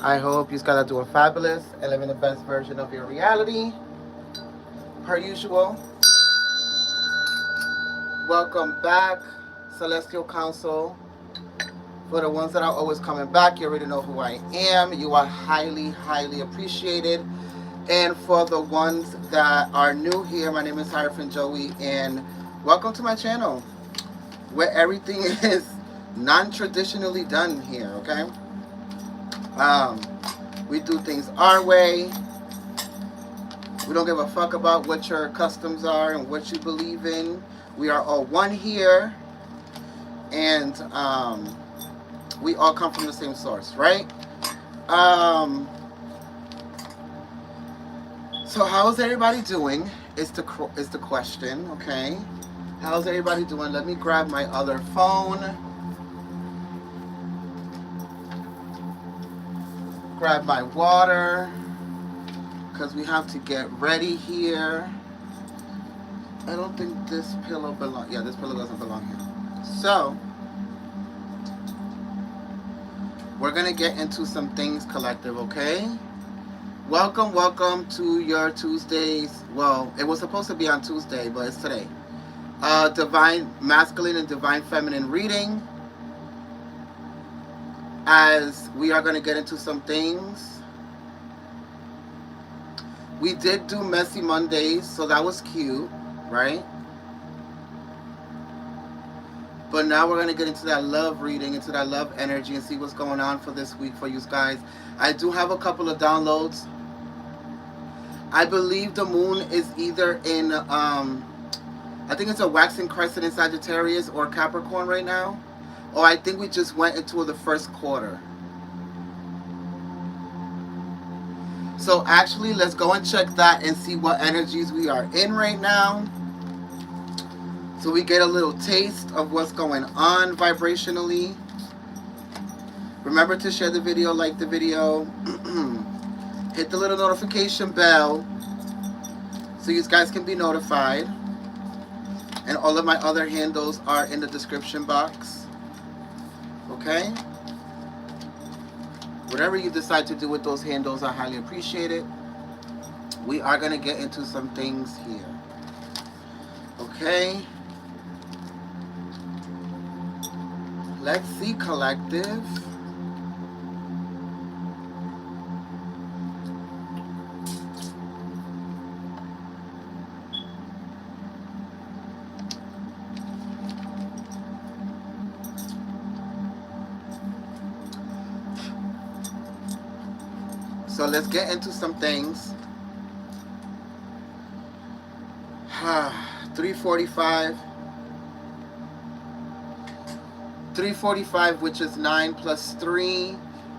I hope you guys are doing fabulous and living the best version of your reality. Per usual, welcome back, Celestial Council. For the ones that are always coming back, you already know who I am. You are highly, highly appreciated. And for the ones that are new here, my name is Hierophant Joey, and welcome to my channel where everything is non-traditionally done here. Okay, um, we do things our way. We don't give a fuck about what your customs are and what you believe in. We are all one here, and we all come from the same source, right? Um, so how's everybody doing? Is the question, okay? How's everybody doing? Let me grab my other phone. Grab my water, because we have to get ready here. I don't think this pillow belongs. Yeah, this pillow doesn't belong here. So we're gonna get into some things, collective, okay? Welcome, welcome to your Tuesdays. Well, it was supposed to be on Tuesday, but it's today. Divine masculine and divine feminine reading. As we are gonna get into some things. We did do Messy Mondays, so that was cute, right? But now we're going to get into that love reading, into that love energy, and see what's going on for this week for you guys. I do have a couple of downloads. I believe the moon is either in, I think it's a waxing crescent in Sagittarius or Capricorn right now. Or I think we just went into the first quarter. So actually, let's go and check that and see what energies we are in right now. So we get a little taste of what's going on vibrationally. Remember to share the video, like the video, hit the little notification bell so you guys can be notified. And all of my other handles are in the description box. Okay? Whatever you decide to do with those handles, I highly appreciate it. We are going to get into some things here. Okay? Let's see, collective. So let's get into some things. 345. 345, which is 9 plus 3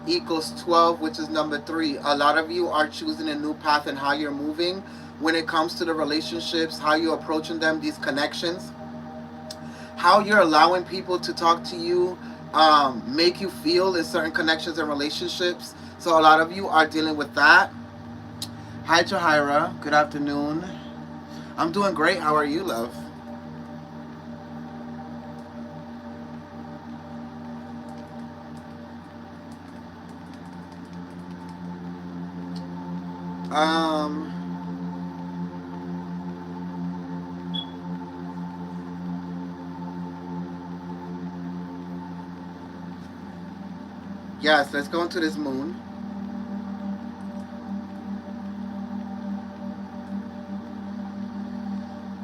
equals 12, which is number 3. A lot of you are choosing a new path in how you're moving when it comes to the relationships, how you're approaching them, these connections, how you're allowing people to talk to you, make you feel in certain connections and relationships. So a lot of you are dealing with that. Hi, Jahira. Good afternoon. I'm doing great. How are you, love? Yes, let's go into this moon.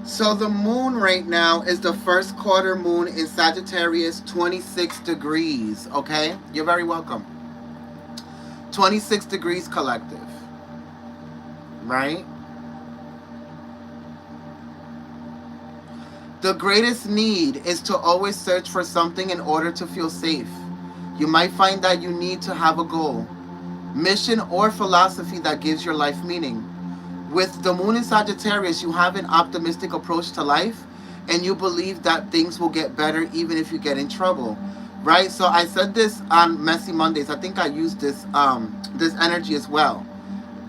So the moon right now is the first quarter moon in Sagittarius, 26 degrees, okay? You're very welcome. 26 degrees, collective, right? The greatest need is to always search for something in order to feel safe. You might find that you need to have a goal, mission, or philosophy that gives your life meaning. With the moon in Sagittarius, you have an optimistic approach to life, and you believe that things will get better even if you get in trouble, right? So I said this on Messy Mondays. I think I used this energy as well.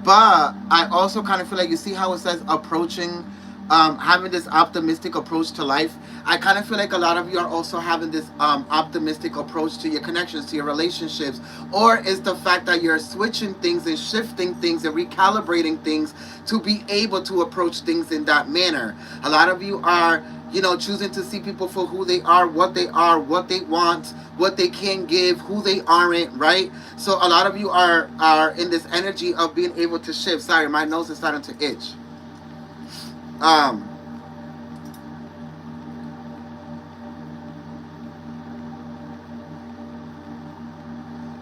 But I also kind of feel like, you see how it says approaching having this optimistic approach to life. I kind of feel like a lot of you are also having this optimistic approach to your connections, to your relationships, or it's the fact that you're switching things and shifting things and recalibrating things to be able to approach things in that manner. A lot of you are, choosing to see people for who they are, what they want, what they can give, who they aren't, right? So a lot of you are in this energy of being able to shift. Sorry, my nose is starting to itch. Um,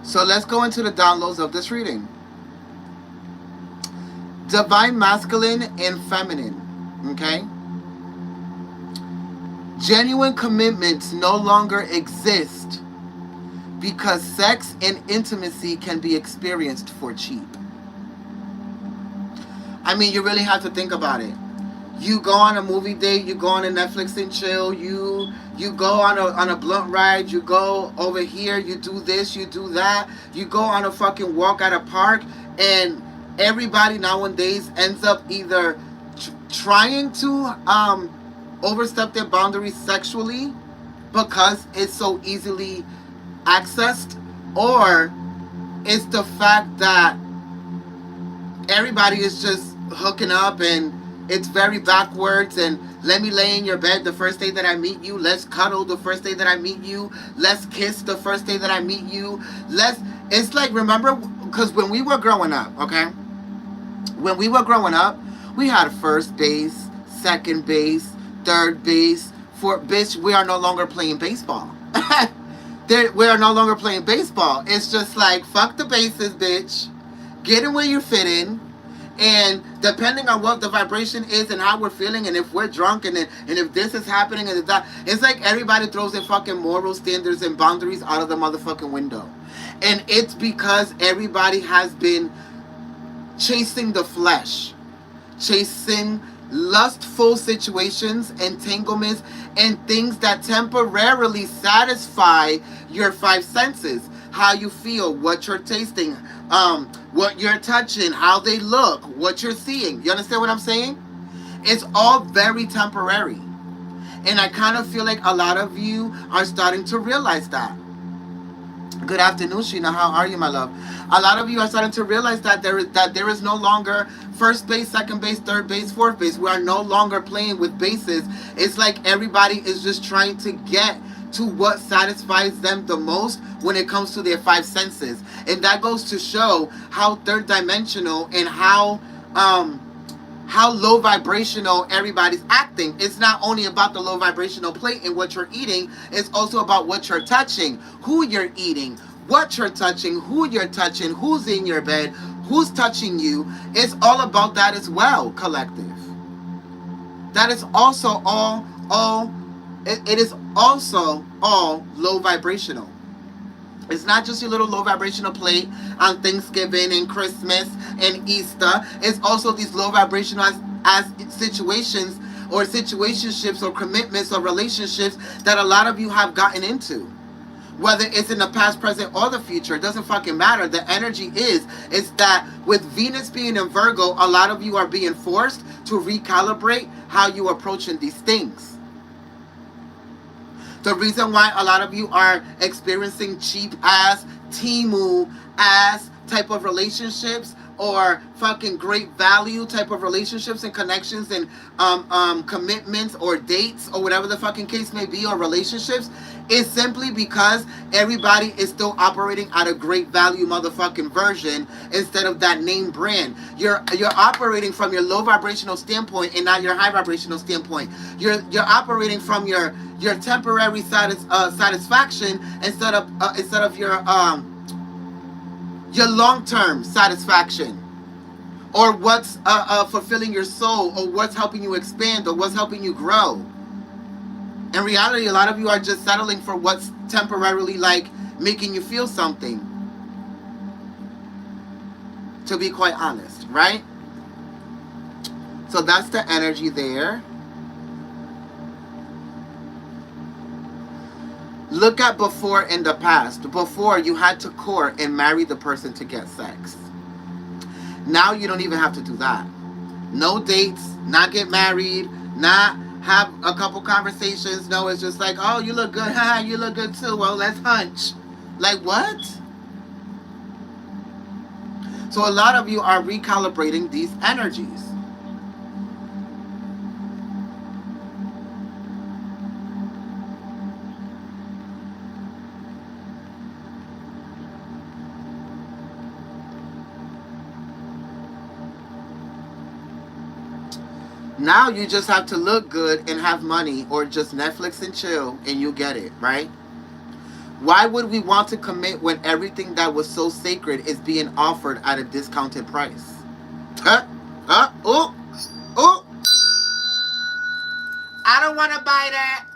so let's go into the downloads of this reading. Divine masculine and feminine. Okay? Genuine commitments no longer exist because sex and intimacy can be experienced for cheap. I mean, you really have to think about it. You go on a movie date, you go on a Netflix and chill, you go on a blunt ride, you go over here, you do this, you do that, you go on a fucking walk at a park, and everybody nowadays ends up either trying to overstep their boundaries sexually because it's so easily accessed, or it's the fact that everybody is just hooking up and it's very backwards, and let me lay in your bed the first day that I meet you. Let's cuddle the first day that I meet you. Let's kiss the first day that I meet you. It's like, remember, because when we were growing up, okay? When we were growing up, we had first base, second base, third base, fourth. Bitch, we are no longer playing baseball. We are no longer playing baseball. It's just like, fuck the bases, bitch. Get in where you fit in. And depending on what the vibration is and how we're feeling, and if we're drunk, and if this is happening and that, it's like everybody throws their fucking moral standards and boundaries out of the motherfucking window. And it's because everybody has been chasing the flesh, chasing lustful situations, entanglements, and things that temporarily satisfy your five senses. How you feel, what you're tasting, what you're touching, how they look, what you're seeing. You understand what I'm saying? It's all very temporary. And I kind of feel like a lot of you are starting to realize that. Good afternoon, Sheena. How are you, my love? A lot of you are starting to realize that there is no longer first base, second base, third base, fourth base. We are no longer playing with bases. It's like everybody is just trying to get to what satisfies them the most when it comes to their five senses. And that goes to show how third dimensional and how low vibrational everybody's acting. It's not only about the low vibrational plate and what you're eating, it's also about what you're touching, who you're eating, what you're touching, who you're touching, who's in your bed, who's touching you. It's all about that as well, collective. That is also it is also all low vibrational. It's not just your little low vibrational plate on Thanksgiving and Christmas and Easter. It's also these low vibrational as situations or situationships or commitments or relationships that a lot of you have gotten into. Whether it's in the past, present, or the future, it doesn't fucking matter. The energy is that with Venus being in Virgo, a lot of you are being forced to recalibrate how you are approaching these things. The reason why a lot of you are experiencing cheap ass, Temu ass type of relationships, or fucking great value type of relationships and connections and commitments or dates or whatever the fucking case may be, or relationships, is simply because everybody is still operating at a great value motherfucking version instead of that name brand. You're operating from your low vibrational standpoint and not your high vibrational standpoint. You're operating from your temporary satisfaction instead of your long-term satisfaction, or what's fulfilling your soul, or what's helping you expand, or what's helping you grow. In reality, a lot of you are just settling for what's temporarily like making you feel something, to be quite honest, right? So that's the energy there. Look at before in the past. Before, you had to court and marry the person to get sex. Now you don't even have to do that. No dates, not get married, not have a couple conversations. No, it's just like, oh, you look good. Haha, you look good too. Well, let's hunch. Like, what? So a lot of you are recalibrating these energies. Now you just have to look good and have money, or just Netflix and chill, and you get it, right? Why would we want to commit when everything that was so sacred is being offered at a discounted price? Oh, oh. I don't want to buy that.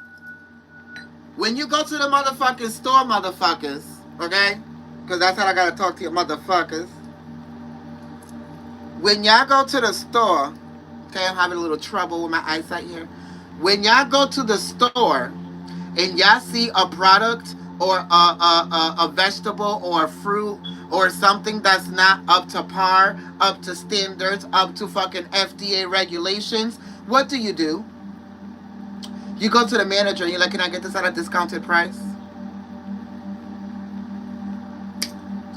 When you go to the motherfucking store, motherfuckers, okay? Because that's how I got to talk to you motherfuckers. When y'all go to the store, okay, I'm having a little trouble with my eyesight here. When y'all go to the store and y'all see a product or a vegetable or a fruit or something that's not up to par, up to standards, up to fucking FDA regulations, what do? You go to the manager and you're like, can I get this at a discounted price?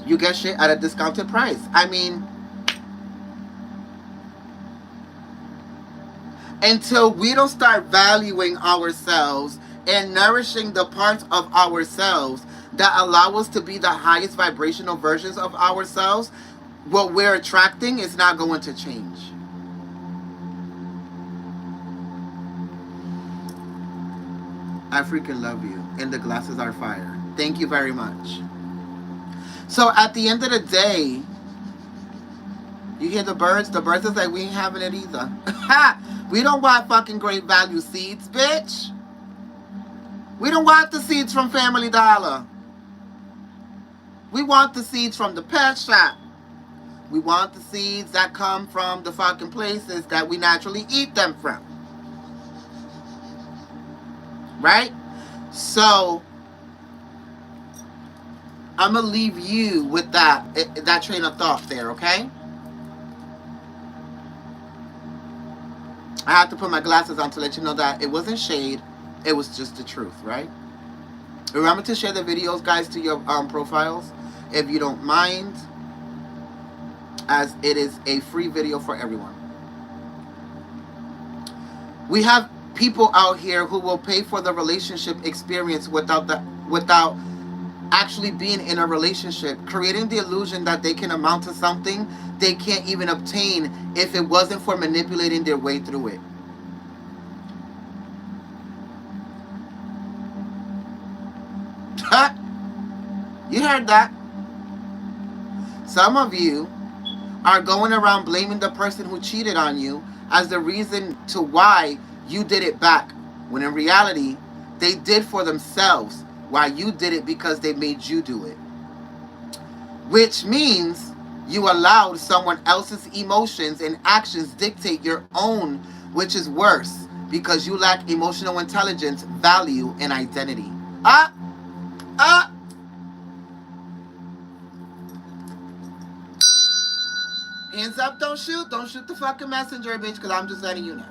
You get shit at a discounted price. I mean, until we don't start valuing ourselves and nourishing the parts of ourselves that allow us to be the highest vibrational versions of ourselves, what we're attracting is not going to change. I freaking love you. And the glasses are fire. Thank you very much. So at the end of the day, you hear the birds? The birds is like, we ain't having it either. We don't want fucking great value seeds, bitch. We don't want the seeds from Family Dollar. We want the seeds from the pet shop. We want the seeds that come from the fucking places that we naturally eat them from. Right? So, I'm going to leave you with that train of thought there, okay? I have to put my glasses on to let you know that it wasn't shade. It was just the truth, right? Remember to share the videos, guys, to your profiles, if you don't mind, as it is a free video for everyone. We have people out here who will pay for the relationship experience without actually being in a relationship, creating the illusion that they can amount to something they can't even obtain if it wasn't for manipulating their way through it. You heard that? Some of you are going around blaming the person who cheated on you as the reason to why you did it back, when in reality, they did for themselves, while you did it because they made you do it. Which means you allowed someone else's emotions and actions dictate your own, which is worse, because you lack emotional intelligence, value, and identity. Hands up, don't shoot. Don't shoot the fucking messenger, bitch, because I'm just letting you know.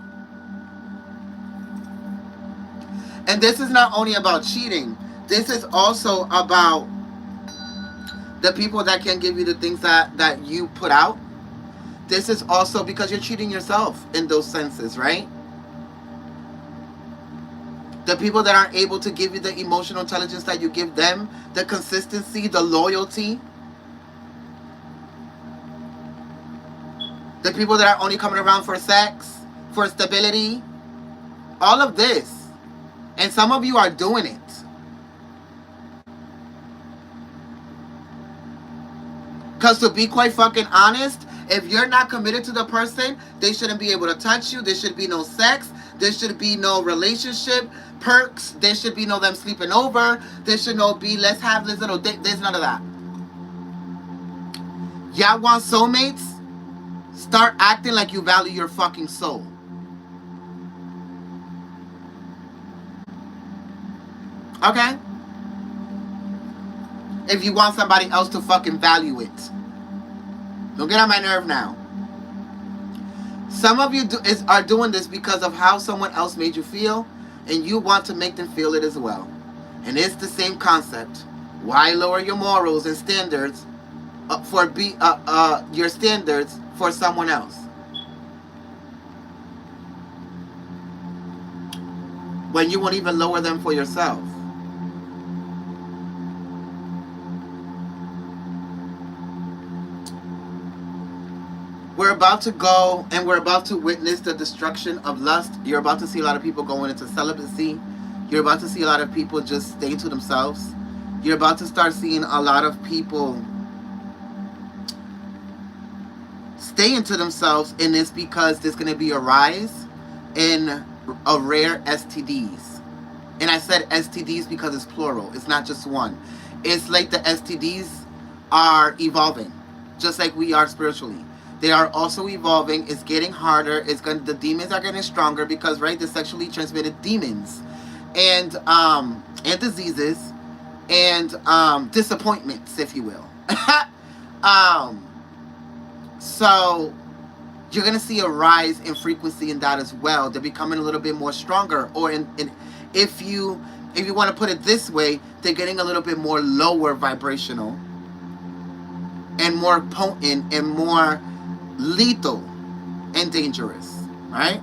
And this is not only about cheating. This is also about the people that can give you the things that you put out. This is also because you're cheating yourself in those senses, right? The people that aren't able to give you the emotional intelligence that you give them, the consistency, the loyalty. The people that are only coming around for sex, for stability. All of this. And some of you are doing it. Because to be quite fucking honest, if you're not committed to the person, they shouldn't be able to touch you. There should be no sex. There should be no relationship perks. There should be no them sleeping over. There should no be, let's have this little date. There's none of that. Y'all want soulmates? Start acting like you value your fucking soul. Okay? If you want somebody else to fucking value it. Don't get on my nerve now. Some of you are doing this because of how someone else made you feel, and you want to make them feel it as well. And it's the same concept. Why lower your morals and standards your standards for someone else when you won't even lower them for yourself? We're about to go and we're about to witness the destruction of lust. You're about to see a lot of people going into celibacy. You're about to see a lot of people just staying to themselves. You're about to start seeing a lot of people staying to themselves, and it's because there's going to be a rise in a rare STDs. And I said STDs because it's plural. It's not just one. It's like the STDs are evolving, just like we are spiritually. They are also evolving. It's getting harder. The demons are getting stronger because, right, the sexually transmitted demons and diseases and disappointments, if you will. So you're gonna see a rise in frequency in that as well. They're becoming a little bit more stronger, or if you want to put it this way, they're getting a little bit more lower vibrational and more potent and more lethal and dangerous, right?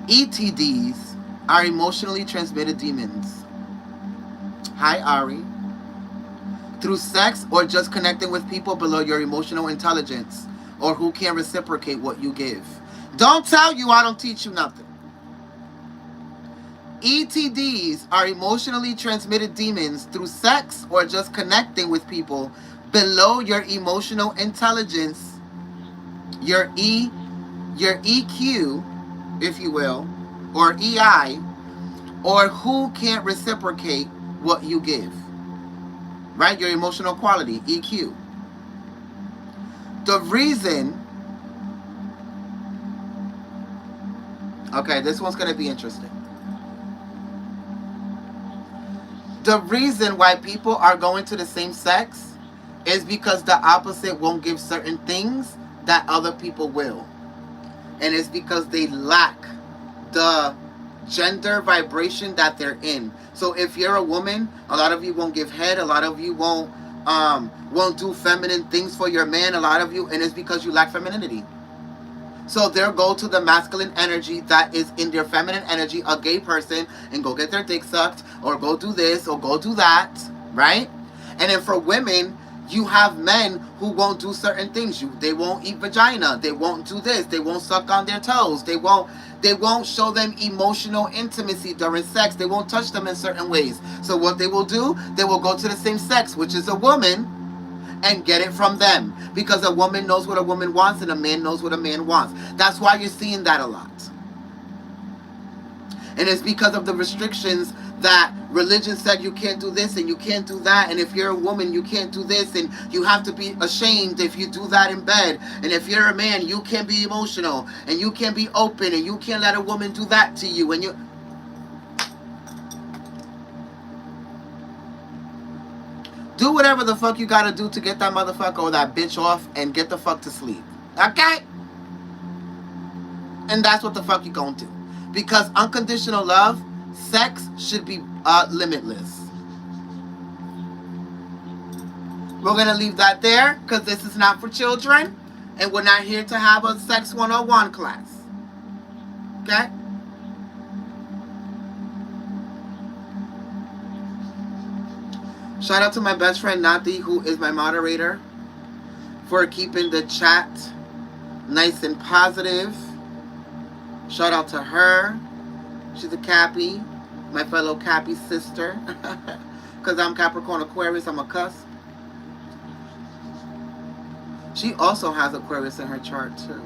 ETDs are emotionally transmitted demons. Hi, Ari. Through sex or just connecting with people below your emotional intelligence or who can't reciprocate what you give. Don't tell you I don't teach you nothing. ETDs are emotionally transmitted demons through sex or just connecting with people below your emotional intelligence, your EQ, if you will, or EI, or who can't reciprocate what you give. Right? Your emotional quality, EQ. The reason... Okay, this one's going to be interesting. The reason why people are going to the same sex is because the opposite won't give certain things that other people will. And it's because they lack the gender vibration that they're in. So if you're a woman, a lot of you won't give head, a lot of you won't do feminine things for your man, a lot of you, and it's because you lack femininity. So they'll go to the masculine energy that is in their feminine energy, a gay person, and go get their dick sucked, or go do this, or go do that, right? And then for women, you have men who won't do certain things. They won't eat vagina. They won't do this. They won't suck on their toes. They won't show them emotional intimacy during sex. They won't touch them in certain ways. So what they will do, they will go to the same sex, which is a woman, and get it from them. Because a woman knows what a woman wants and a man knows what a man wants. That's why you're seeing that a lot. And it's because of the restrictions that religion said you can't do this and you can't do that. And if you're a woman, you can't do this. And you have to be ashamed if you do that in bed. And if you're a man, you can't be emotional. And you can't be open. And you can't let a woman do that to you. And you... Do whatever the fuck you gotta do to get that motherfucker or that bitch off and get the fuck to sleep. Okay? And that's what the fuck you gonna do. Because unconditional love, sex should be limitless. We're gonna leave that there because this is not for children. And we're not here to have a sex 101 class. Okay? Shout out to my best friend Nati, who is my moderator, for keeping the chat nice and positive. Shout out to her. She's a Cappy, my fellow Cappy sister. Because I'm Capricorn Aquarius, I'm a cusp. She also has Aquarius in her chart too.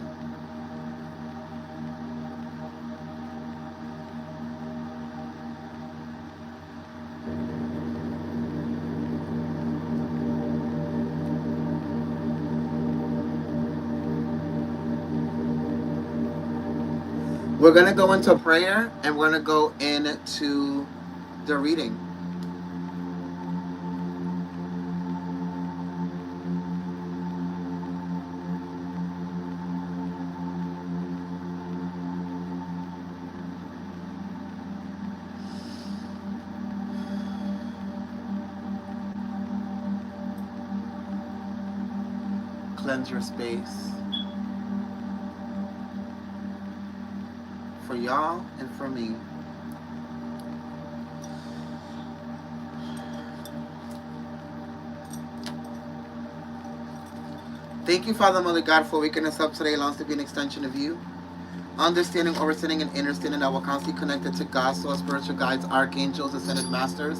We're going to go into prayer and we're going to go into the reading. cleanse your space for y'all and for me. Thank you, Father, Mother God, for waking us up today. Allow us to be an extension of you. Understanding, understanding, and understanding that we're constantly connected to God, so our spiritual guides, archangels, ascended masters,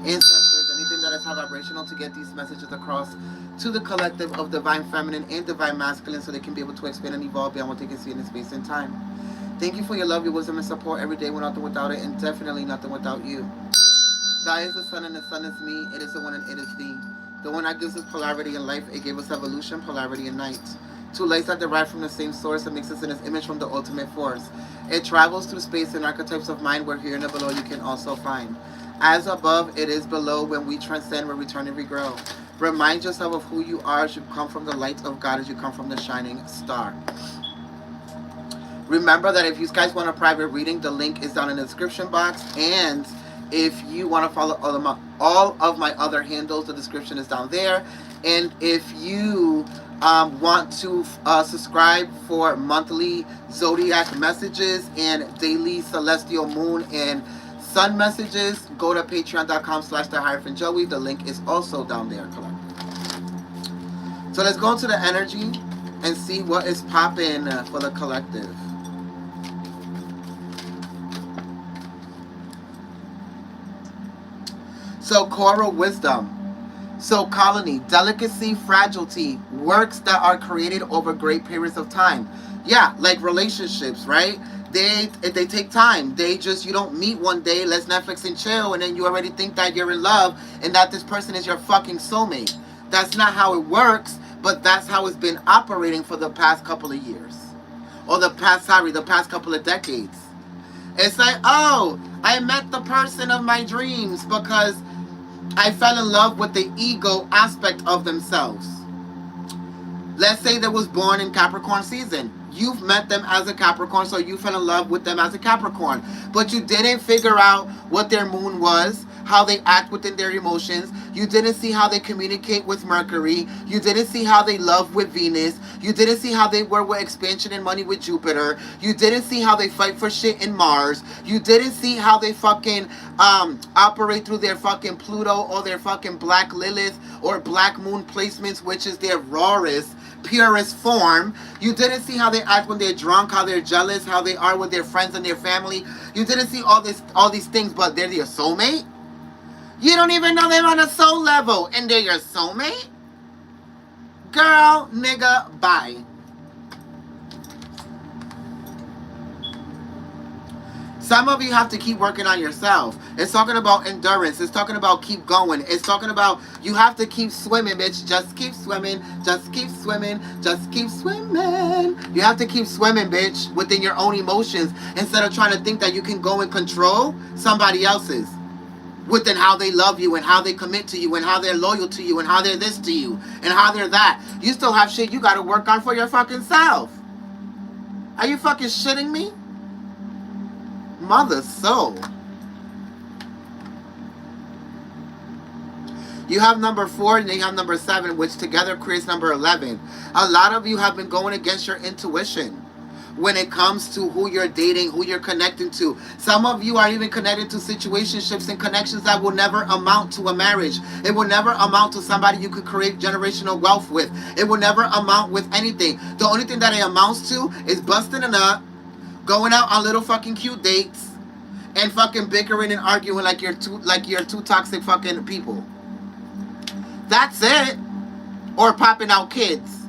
ancestors, anything that is high vibrational to get these messages across to the collective of divine feminine and divine masculine so they can be able to expand and evolve beyond what they can see in space and time. Thank you for your love, your wisdom, and support every day. We're nothing without it, and definitely nothing without you. God is the sun, and the sun is me. It is the one, and it is thee. The one that gives us polarity in life. It gave us evolution, polarity in night. Two lights that derive from the same source and makes us in its image from the ultimate force. It travels through space and archetypes of mind where here and below you can also find. As above, it is below. When we transcend, we return and regrow. Remind yourself of who you are as you come from the light of God, as you come from the shining star. Remember that if you guys want a private reading, the link is down in the description box. And if you want to follow all of my other handles, the description is down there. And if you want to subscribe for monthly zodiac messages and daily celestial moon and sun messages, go to patreon.com/the-joey. The link is also down there, collective. So let's go into the energy and see what is popping for the collective. So coral wisdom. So colony, delicacy, fragility, works that are created over great periods of time. Yeah, like relationships, right? They take time. You don't meet one day, let's Netflix and chill, and then you already think that you're in love and that this person is your fucking soulmate. That's not how it works, but that's how it's been operating for the past couple of years. Or the past couple of decades. It's like, oh, I met the person of my dreams because I fell in love with the ego aspect of themselves. Let's say they was born in Capricorn season. You've met them as a Capricorn, so you fell in love with them as a Capricorn. But you didn't figure out what their moon was, how they act within their emotions. You didn't see how they communicate with Mercury. You didn't see how they love with Venus. You didn't see how they were with expansion and money with Jupiter. You didn't see how they fight for shit in Mars. You didn't see how they fucking operate through their fucking Pluto or their fucking Black Lilith or Black Moon placements, which is their rawest, purest form. You didn't see how they act when they're drunk, how they're jealous, how they are with their friends and their family. You didn't see all these things, but they're your soulmate? You don't even know them on a soul level, and they're your soulmate? Girl, nigga, bye. Some of you have to keep working on yourself. It's talking about endurance. It's talking about keep going. It's talking about you have to keep swimming, bitch. Just keep swimming. Just keep swimming. Just keep swimming. You have to keep swimming, bitch, within your own emotions instead of trying to think that you can go and control somebody else's. Within how they love you and how they commit to you and how they're loyal to you and how they're this to you and how they're that. You still have shit you gotta work on for your fucking self. Are you fucking shitting me? Mother soul. You have number 4 and then you have number 7, which together creates number 11. A lot of you have been going against your intuition when it comes to who you're dating, who you're connecting to. Some of you are even connected to situationships and connections that will never amount to a marriage. It will never amount to somebody you could create generational wealth with. It will never amount with anything. The only thing that it amounts to is busting it up, going out on little fucking cute dates, and fucking bickering and arguing like you're two toxic fucking people. That's it. Or popping out kids.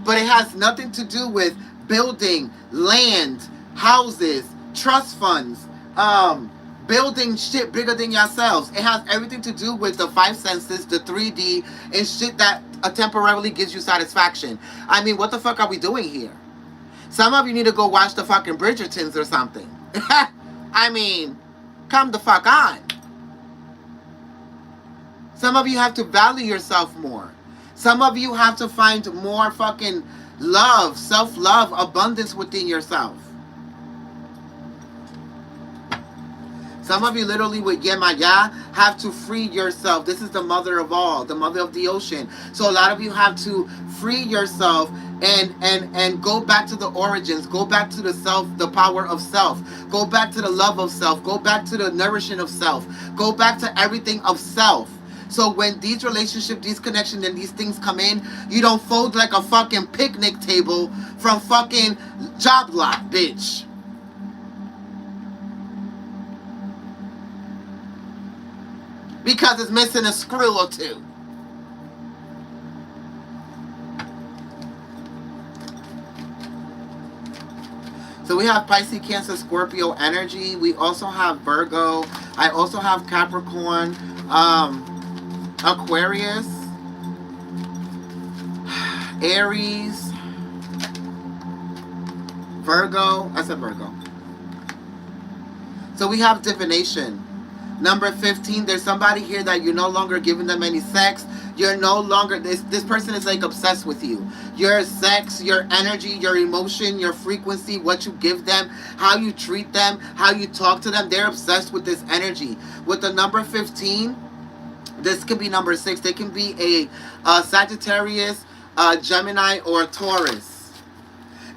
But it has nothing to do with building land, houses, trust funds, building shit bigger than yourselves. It has everything to do with the 5 senses, the 3D, and shit that temporarily gives you satisfaction. I mean, what the fuck are we doing here? Some of you need to go watch the fucking Bridgertons or something. I mean, come the fuck on. Some of you have to value yourself more. Some of you have to find more fucking love, self-love, abundance within yourself. Some of you literally with Yemaya have to free yourself. This is the mother of all, the mother of the ocean. So a lot of you have to free yourself and go back to the origins. Go back to the self, the power of self. Go back to the love of self. Go back to the nourishing of self. Go back to everything of self. So when these relationships, these connections, and these things come in, you don't fold like a fucking picnic table from fucking Job Lot, bitch. Because it's missing a screw or two. So we have Pisces, Cancer, Scorpio energy. We also have Virgo. I also have Capricorn, Aquarius, Aries, Virgo. I said Virgo. So we have divination. Number 15, there's somebody here that you're no longer giving them any sex. You're no longer, this person is like obsessed with you. Your sex, your energy, your emotion, your frequency, what you give them, how you treat them, how you talk to them. They're obsessed with this energy. With the number 15, this could be number 6. They can be a Sagittarius, Gemini, or Taurus.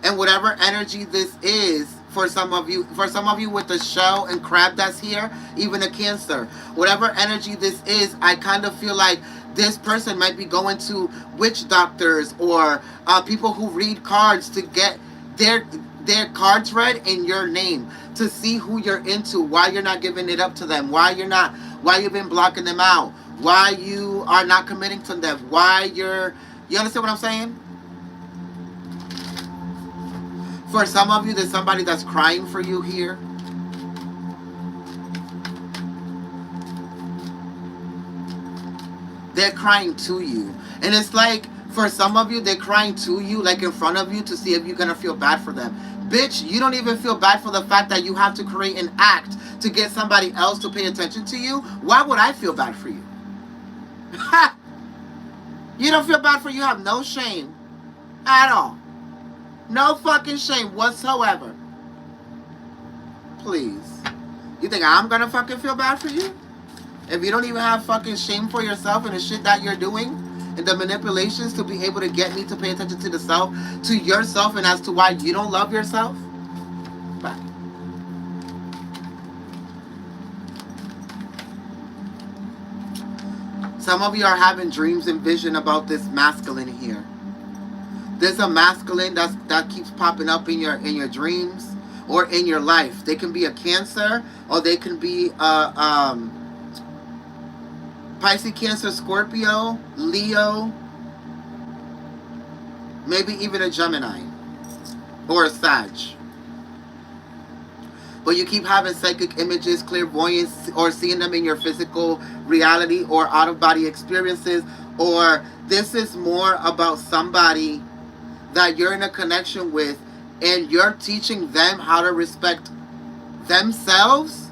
And whatever energy this is, for some of you with the shell and crab that's here, even a Cancer, whatever energy this is, I kind of feel like this person might be going to witch doctors or people who read cards to get their cards read in your name, to see who you're into, why you're not giving it up to them, why you've been blocking them out, why you are not committing to them, you understand what I'm saying? For some of you, there's somebody that's crying for you here. They're crying to you. And it's like, for some of you, they're crying to you, like in front of you, to see if you're going to feel bad for them. Bitch, you don't even feel bad for the fact that you have to create an act to get somebody else to pay attention to you. Why would I feel bad for you? You don't feel bad for you. You have no shame at all. No fucking shame whatsoever. Please. You think I'm gonna fucking feel bad for you? If you don't even have fucking shame for yourself and the shit that you're doing and the manipulations to be able to get me to pay attention to the self, to yourself, and as to why you don't love yourself? Bye. Some of you are having dreams and vision about this masculine here. There's a masculine that keeps popping up in your dreams or in your life. They can be a Cancer, or they can be Pisces, Cancer, Scorpio, Leo, maybe even a Gemini or a Sag. But you keep having psychic images, clairvoyance, or seeing them in your physical reality or out-of-body experiences. Or this is more about somebody that you're in a connection with, and you're teaching them how to respect themselves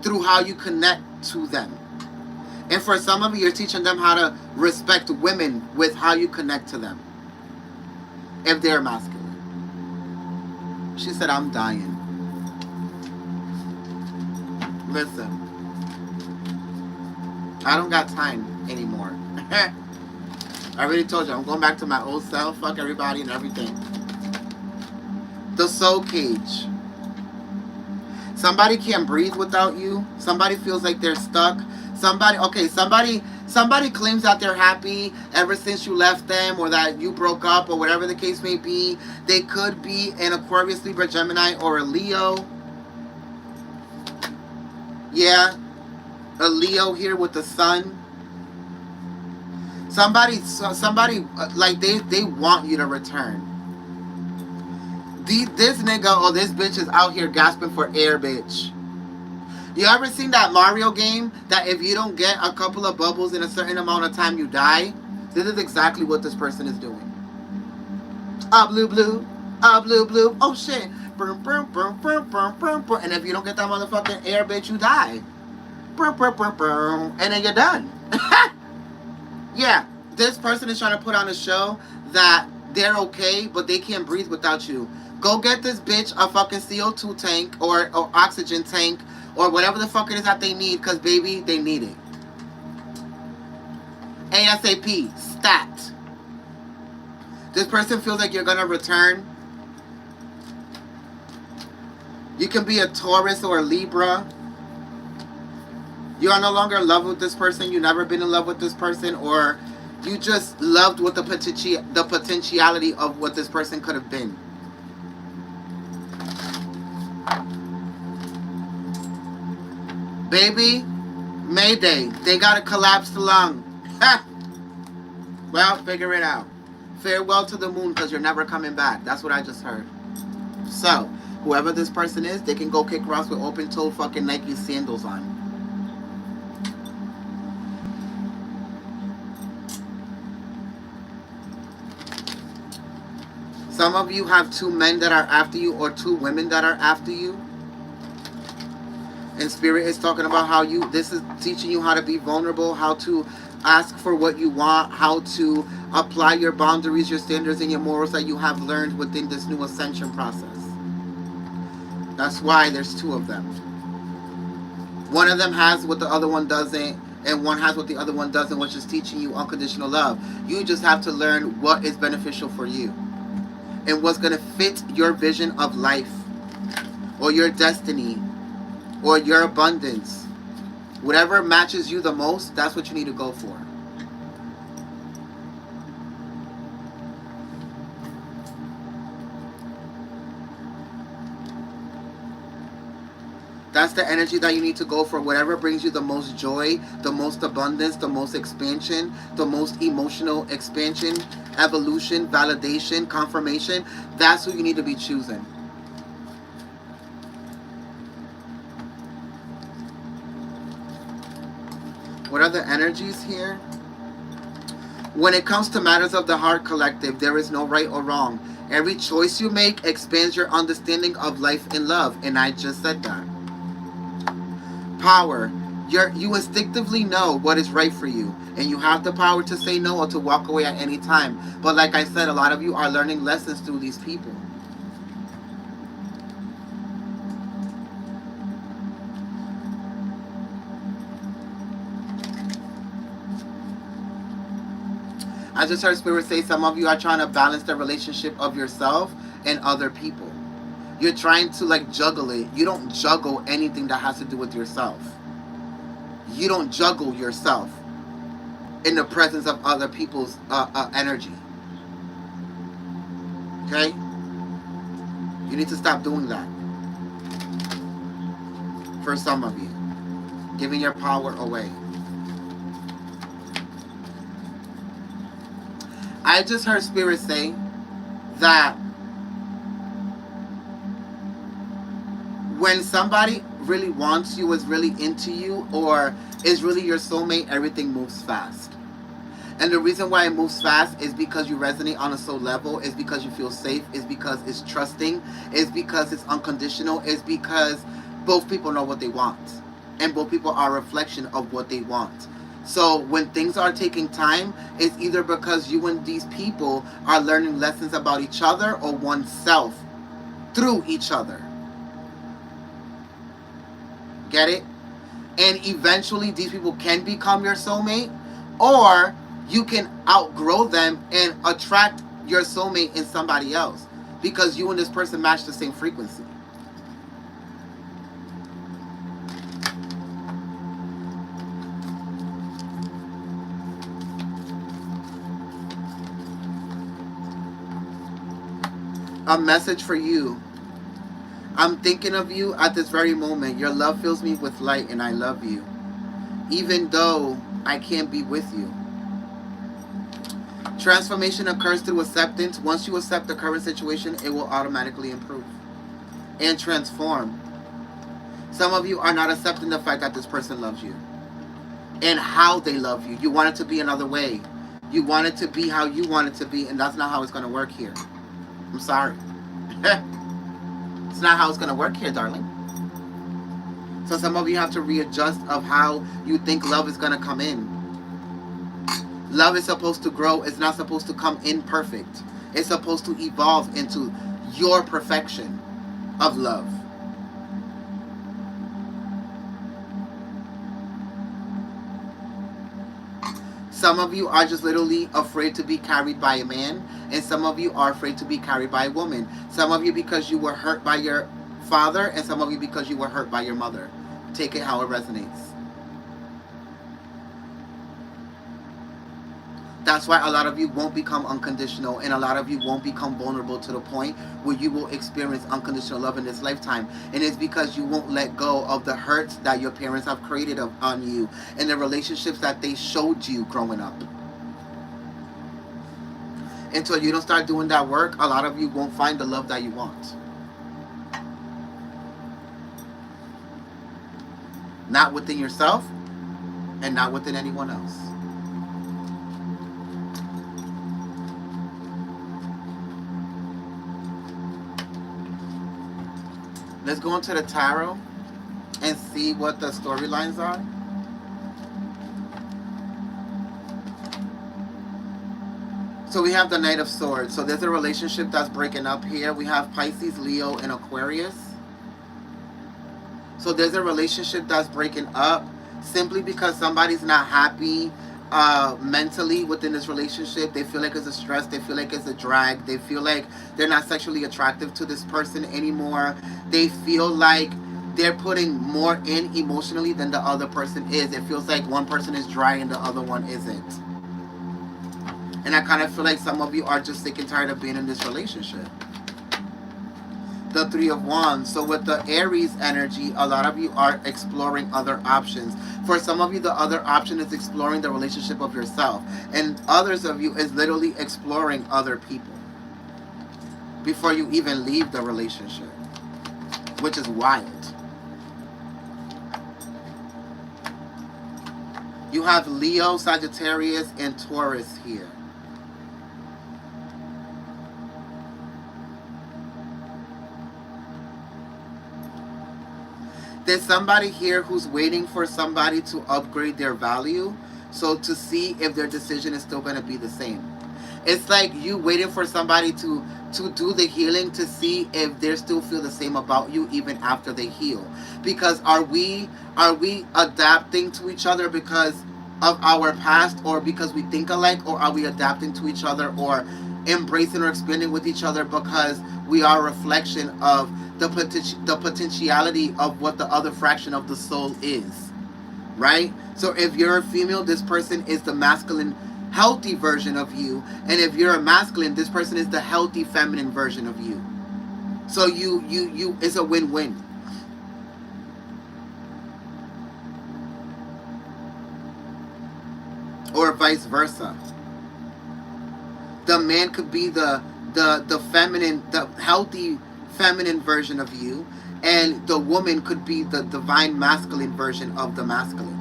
through how you connect to them. And for some of you, you're teaching them how to respect women with how you connect to them, if they're masculine. She said, I'm dying. Listen, I don't got time anymore. I already told you, I'm going back to my old self. Fuck everybody and everything. The soul cage. Somebody can't breathe without you. Somebody feels like they're stuck. Somebody claims that they're happy ever since you left them, or that you broke up, or whatever the case may be. They could be an Aquarius, Libra, Gemini, or a Leo. Yeah, a Leo here with the sun. Somebody, like they want you to return. This nigga or this bitch is out here gasping for air, bitch. You ever seen that Mario game that if you don't get a couple of bubbles in a certain amount of time, you die? This is exactly what this person is doing. Blue, blue. Blue, blue. Oh, shit. Boom, boom, boom, boom, boom, boom, boom. And if you don't get that motherfucking air, bitch, you die. Boom, boom, boom, boom. And then you're done. Yeah, this person is trying to put on a show that they're okay, but they can't breathe without you. Go get this bitch a fucking CO2 tank or oxygen tank or whatever the fuck it is that they need, because baby, they need it. ASAP, stat. This person feels like you're gonna return. You can be a Taurus or a Libra. You are no longer in love with this person. You've never been in love with this person, or you just loved with the potentiality of what this person could have been. Baby, Mayday. They got a collapsed lung. Ha! Well, figure it out. Farewell to the moon, because you're never coming back. That's what I just heard. So, whoever this person is, they can go kick rocks with open-toed fucking Nike sandals on. Some of you have 2 men that are after you, or 2 women that are after you. And Spirit is talking about how this is teaching you how to be vulnerable, how to ask for what you want, how to apply your boundaries, your standards, and your morals that you have learned within this new ascension process. That's why there's 2 of them. One of them has what the other one doesn't, and one has what the other one doesn't, which is teaching you unconditional love. You just have to learn what is beneficial for you and what's going to fit your vision of life, or your destiny, or your abundance. Whatever matches you the most, that's what you need to go for. That's the energy that you need to go for. Whatever brings you the most joy, the most abundance, the most expansion, the most emotional expansion, evolution, validation, confirmation. That's who you need to be choosing. What are the energies here? When it comes to matters of the heart collective, there is no right or wrong. Every choice you make expands your understanding of life and love. And I just said that. Power. You instinctively know what is right for you. And you have the power to say no or to walk away at any time. But like I said, a lot of you are learning lessons through these people. I just heard Spirit say some of you are trying to balance the relationship of yourself and other people. You're trying to like juggle it. You don't juggle anything that has to do with yourself. You don't juggle yourself in the presence of other people's energy. Okay? You need to stop doing that. For some of you. Giving your power away. I just heard Spirit say that when somebody really wants you, is really into you, or is really your soulmate, everything moves fast. And the reason why it moves fast is because you resonate on a soul level, is because you feel safe, is because it's trusting, is because it's unconditional, is because both people know what they want. And both people are a reflection of what they want. So when things are taking time, it's either because you and these people are learning lessons about each other or oneself through each other. Get it? And eventually these people can become your soulmate, or you can outgrow them and attract your soulmate in somebody else because you and this person match the same frequency. A message for you. I'm thinking of you at this very moment. Your love fills me with light and I love you. Even though I can't be with you. Transformation occurs through acceptance. Once you accept the current situation, it will automatically improve and transform. Some of you are not accepting the fact that this person loves you and how they love you. You want it to be another way. You want it to be how you want it to be, and that's not how it's going to work here. I'm sorry. It's not how it's going to work here, darling. So some of you have to readjust of how you think love is going to come in. Love is supposed to grow. It's not supposed to come in perfect. It's supposed to evolve into your perfection of love. Some of you are just literally afraid to be carried by a man, and some of you are afraid to be carried by a woman. Some of you because you were hurt by your father, and some of you because you were hurt by your mother. Take it how it resonates. That's why a lot of you won't become unconditional, and a lot of you won't become vulnerable to the point where you will experience unconditional love in this lifetime. And it's because you won't let go of the hurts that your parents have created on you and the relationships that they showed you growing up. Until you don't start doing that work, a lot of you won't find the love that you want. Not within yourself and not within anyone else. Let's go into the tarot and see what the storylines are. So we have the Knight of Swords. So there's a relationship that's breaking up here. We have Pisces, Leo, and Aquarius. So there's a relationship that's breaking up simply because somebody's not happy mentally within this relationship. They feel like it's a stress. They feel like it's a drag. They feel like they're not sexually attractive to this person anymore. They feel like they're putting more in emotionally than the other person is. It feels like one person is dry and the other one isn't. And I kind of feel like some of you are just sick and tired of being in this relationship. The Three of Wands. So with the Aries energy, a lot of you are exploring other options. For some of you, the other option is exploring the relationship of yourself. And others of you is literally exploring other people before you even leave the relationship, which is wild. You have Leo, Sagittarius, and Taurus here. There's somebody here who's waiting for somebody to upgrade their value, so to see if their decision is still going to be the same. It's like you waiting for somebody to do the healing to see if they still feel the same about you even after they heal. Because are we adapting to each other because of our past, or because we think alike, or are we adapting to each other or embracing or expanding with each other because we are a reflection of the potentiality of what the other fraction of the soul is, right? So if you're a female, this person is the masculine, healthy version of you, and if you're a masculine, this person is the healthy, feminine version of you. So you it's a win-win. Or vice versa. The man could be the feminine, the healthy feminine version of you, and the woman could be the divine masculine version of the masculine.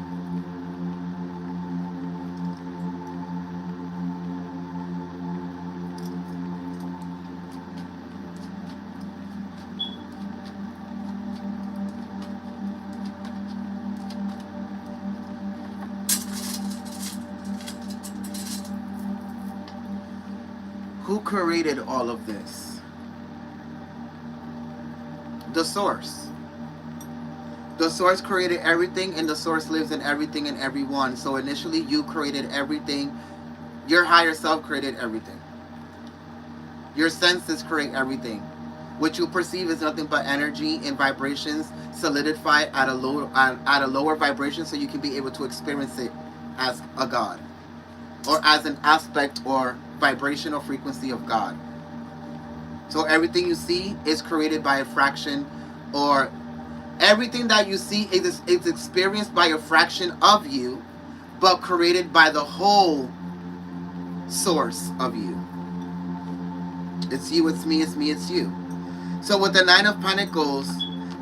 Who created all of this? The source. The source created everything, and the source lives in everything and everyone. So initially you created everything. Your higher self created everything. Your senses create everything. What you perceive is nothing but energy and vibrations solidified at a lower vibration, so you can be able to experience it as a God, or as an aspect or vibration or frequency of God. So everything you see is created by a fraction, or everything that you see is experienced by a fraction of you, but created by the whole source of you. It's you, it's me, it's me, it's you. So with the Nine of Pentacles,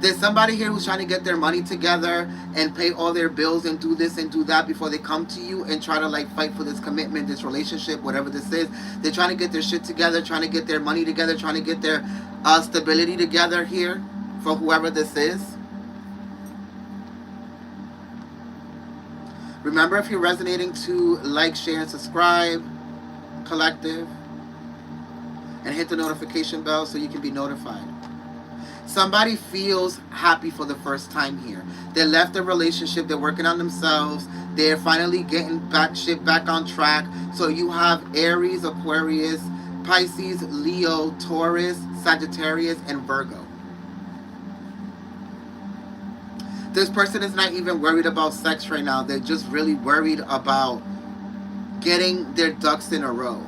there's somebody here who's trying to get their money together and pay all their bills and do this and do that before they come to you and try to like fight for this commitment, this relationship, whatever this is. They're trying to get their shit together, trying to get their money together, trying to get their stability together here for whoever this is. Remember, if you're resonating, to like, share, and subscribe, collective, and hit the notification bell so you can be notified. Somebody feels happy for the first time here. They left the relationship. They're working on themselves. They're finally getting shit back on track. So you have Aries, Aquarius, Pisces, Leo, Taurus, Sagittarius, and Virgo. This person is not even worried about sex right now. They're just really worried about getting their ducks in a row.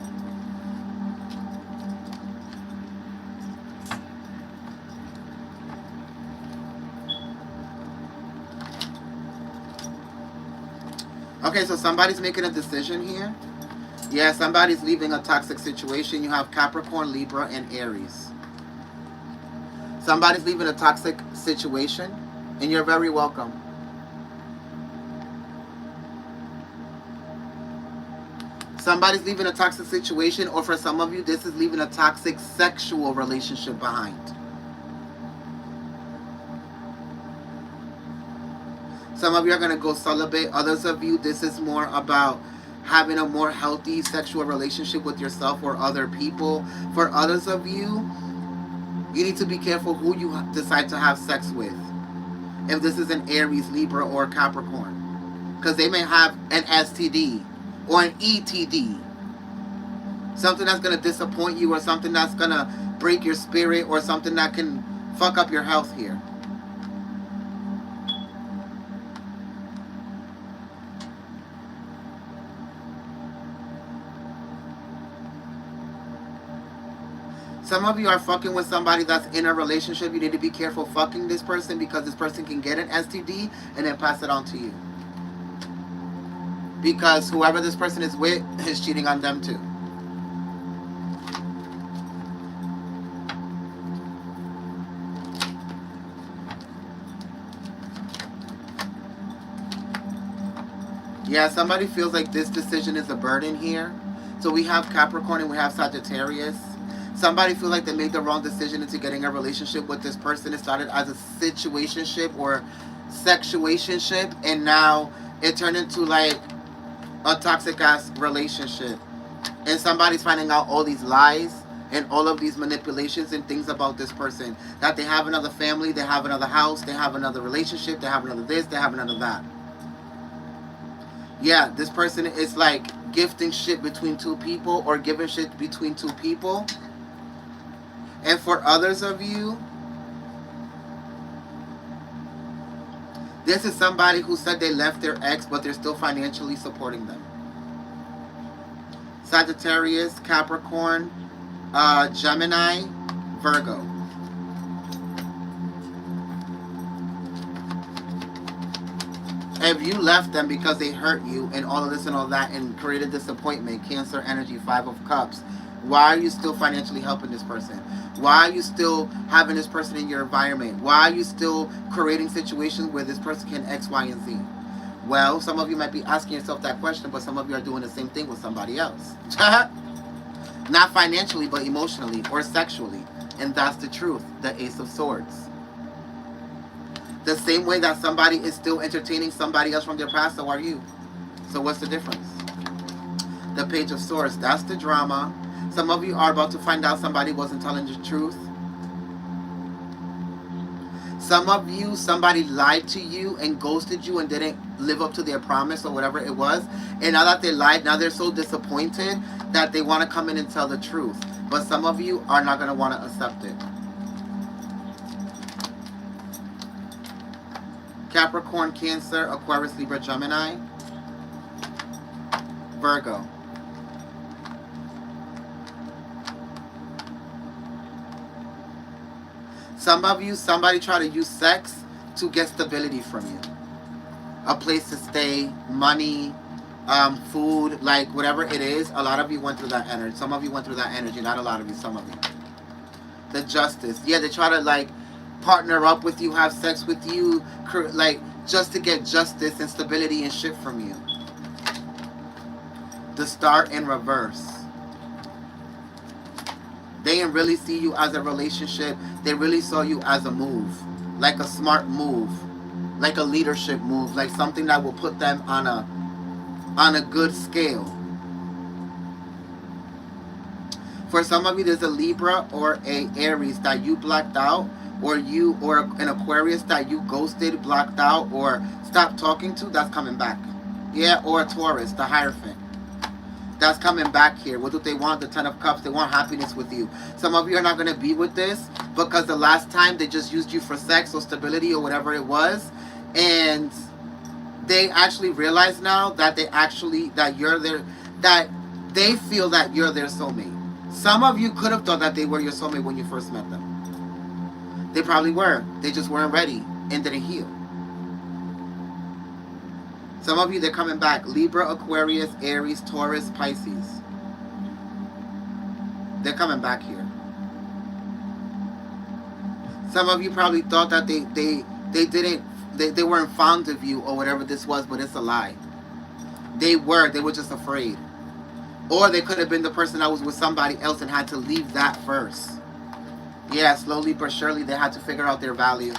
Okay, so somebody's making a decision here. Yeah, somebody's leaving a toxic situation. You have Capricorn, Libra, and Aries. Somebody's leaving a toxic situation, and you're very welcome. Somebody's leaving a toxic situation, or for some of you, this is leaving a toxic sexual relationship behind. Some of you are going to go celibate. Others of you, this is more about having a more healthy sexual relationship with yourself or other people. For others of you, you need to be careful who you decide to have sex with. If this is an Aries, Libra, or Capricorn. Because they may have an STD or an ETD. Something that's going to disappoint you, or something that's going to break your spirit, or something that can fuck up your health here. Some of you are fucking with somebody that's in a relationship. You need to be careful fucking this person, because this person can get an STD and then pass it on to you. Because whoever this person is with is cheating on them too. Yeah, somebody feels like this decision is a burden here. So we have Capricorn and we have Sagittarius. Somebody feels like they made the wrong decision into getting a relationship with this person. It started as a situationship or sexuationship, and now it turned into like a toxic ass relationship. And somebody's finding out all these lies and all of these manipulations and things about this person. That they have another family, they have another house, they have another relationship, they have another this, they have another that. Yeah, this person is like gifting shit between two people, or giving shit between two people. And for others of you, this is somebody who said they left their ex, but they're still financially supporting them. Sagittarius, Capricorn, Gemini, Virgo. If you left them because they hurt you and all of this and all that and created disappointment, Cancer energy, 5 of Cups, why are you still financially helping this person? Why are you still having this person in your environment? Why are you still creating situations where this person can X, Y, and Z? Well, some of you might be asking yourself that question, but some of you are doing the same thing with somebody else. Not financially, but emotionally or sexually. And that's the truth, the Ace of Swords. The same way that somebody is still entertaining somebody else from their past, so are you. So what's the difference? The Page of Swords, that's the drama. Some of you are about to find out somebody wasn't telling the truth. Some of you, somebody lied to you and ghosted you and didn't live up to their promise or whatever it was. And now that they lied, now they're so disappointed that they want to come in and tell the truth. But some of you are not going to want to accept it. Capricorn, Cancer, Aquarius, Libra, Gemini, Virgo. Some of you, somebody try to use sex to get stability from you. A place to stay, money, food, like whatever it is. A lot of you went through that energy. Some of you went through that energy. Not a lot of you, some of you. The Justice. Yeah, they try to like partner up with you, have sex with you, like just to get justice and stability and shit from you. The Star in reverse. They didn't really see you as a relationship. They really saw you as a move. Like a smart move. Like a leadership move. Like something that will put them on a good scale. For some of you, there's a Libra or a Aries that you blacked out, or an Aquarius that you ghosted, blocked out, or stopped talking to. That's coming back. Yeah, or a Taurus, the Hierophant. That's coming back here. What do they want? The Ten of Cups. They want happiness with you. Some of you are not going to be with this because the last time they just used you for sex or stability or whatever it was, and they actually realize now that you're their, that they feel that you're their soulmate. Some of you could have thought that they were your soulmate when you first met them. They probably were. They just weren't ready and didn't heal. Some of you, they're coming back. Libra, Aquarius, Aries, Taurus, Pisces. They're coming back here. Some of you probably thought that they weren't fond of you or whatever this was, but it's a lie. They were just afraid. Or they could have been the person that was with somebody else and had to leave that first. Yeah, slowly but surely they had to figure out their value.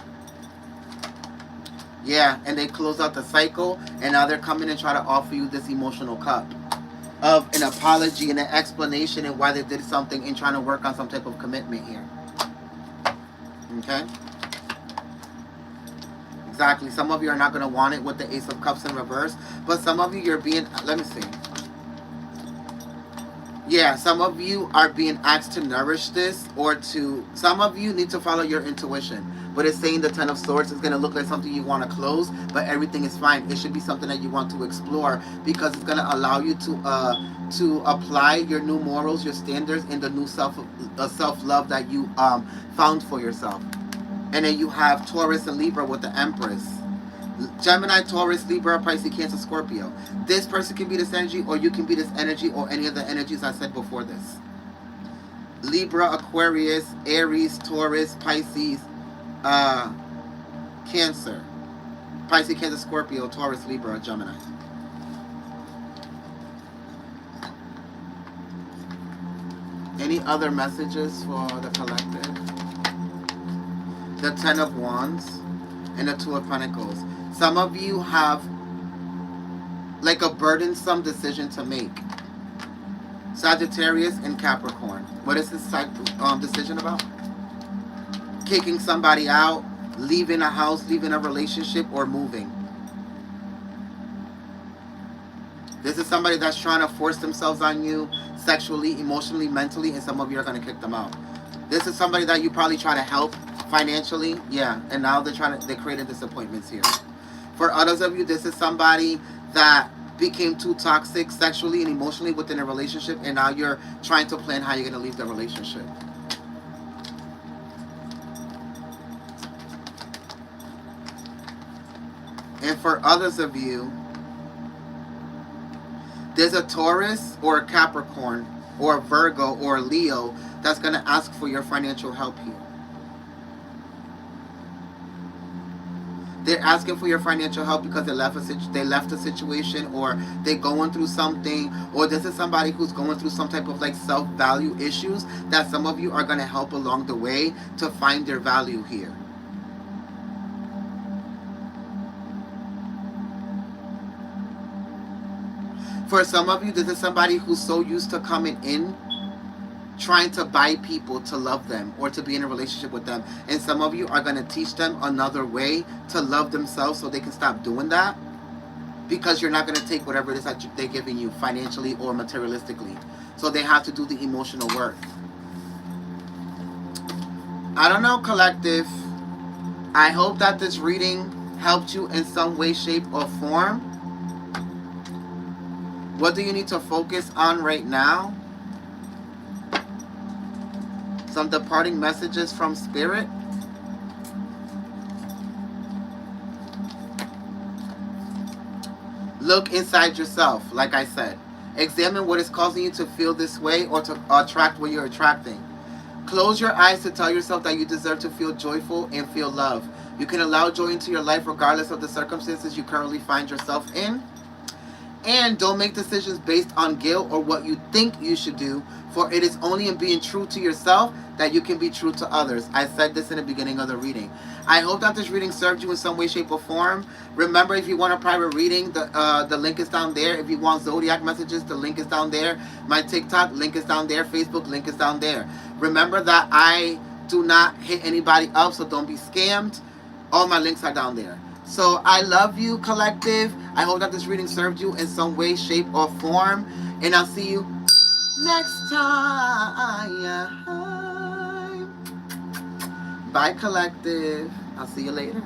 Yeah, and they close out the cycle, and now they're coming and try to offer you this emotional cup of an apology and an explanation and why they did something and trying to work on some type of commitment here. Okay? Exactly. Some of you are not going to want it with the Ace of Cups in reverse, but some of you, you're being, let me see. Yeah, some of you are being asked to nourish this, or some of you need to follow your intuition. But it's saying the Ten of Swords is going to look like something you want to close, but everything is fine. It should be something that you want to explore because it's going to allow you to apply your new morals, your standards, and the new self-love that you found for yourself. And then you have Taurus and Libra with the Empress. Gemini, Taurus, Libra, Pisces, Cancer, Scorpio. This person can be this energy, or you can be this energy, or any of the energies I said before this. Libra, Aquarius, Aries, Taurus, Pisces, Cancer. Pisces, Cancer, Scorpio, Taurus, Libra, Gemini. Any other messages for the collective? The Ten of Wands and the Two of Pentacles. Some of you have like a burdensome decision to make. Sagittarius and Capricorn. What is this decision about? Kicking somebody out, leaving a house, leaving a relationship, or moving. This is somebody that's trying to force themselves on you sexually, emotionally, mentally, and some of you are going to kick them out. This is somebody that you probably try to help financially, yeah, and now they're creating disappointments here. For others of you, this is somebody that became too toxic sexually and emotionally within a relationship, and now you're trying to plan how you're going to leave the relationship. And for others of you, there's a Taurus or a Capricorn or a Virgo or a Leo that's going to ask for your financial help here. They're asking for your financial help because they left a situation, or they're going through something, or this is somebody who's going through some type of like self-value issues that some of you are going to help along the way to find their value here. For some of you, this is somebody who's so used to coming in, trying to buy people to love them or to be in a relationship with them. And some of you are going to teach them another way to love themselves so they can stop doing that, because you're not going to take whatever it is that they're giving you financially or materialistically. So they have to do the emotional work. I don't know, collective. I hope that this reading helped you in some way, shape, or form. What do you need to focus on right now? Some departing messages from Spirit. Look inside yourself, like I said. Examine what is causing you to feel this way or to attract what you're attracting. Close your eyes to tell yourself that you deserve to feel joyful and feel love. You can allow joy into your life regardless of the circumstances you currently find yourself in. And don't make decisions based on guilt or what you think you should do, for it is only in being true to yourself that you can be true to others. I said this in the beginning of the reading. I hope that this reading served you in some way, shape, or form. Remember, if you want a private reading, the link is down there. If you want zodiac messages, the link is down there. My TikTok link is down there. Facebook link is down there. Remember that I do not hit anybody up, so don't be scammed. All my links are down there. So I love you, collective. I hope that this reading served you in some way, shape, or form. And I'll see you next time. Bye, collective. I'll see you later.